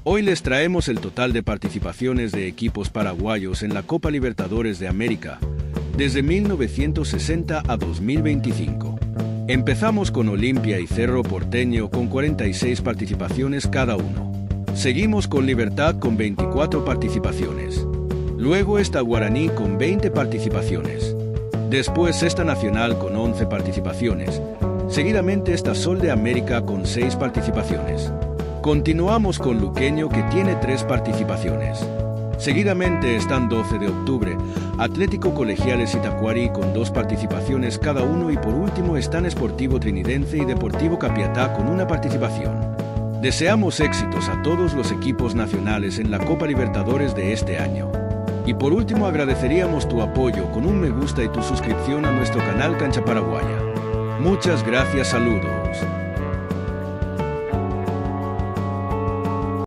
Hoy les traemos el total de participaciones de equipos paraguayos en la Copa Libertadores de América, desde 1960 a 2025. Empezamos con Olimpia y Cerro Porteño con 46 participaciones cada uno. Seguimos con Libertad con 24 participaciones. Luego está Guaraní con 20 participaciones. Después está Nacional con 11 participaciones. Seguidamente está Sol de América con 6 participaciones. Continuamos con Luqueño, que tiene 3 participaciones. Seguidamente están 12 de octubre, Atlético Colegiales y Tacuary con 2 participaciones cada uno, y por último están Sportivo Trinidense y Deportivo Capiatá con 1 participación. Deseamos éxitos a todos los equipos nacionales en la Copa Libertadores de este año. Y por último agradeceríamos tu apoyo con un me gusta y tu suscripción a nuestro canal Cancha Paraguaya. Muchas gracias, saludos.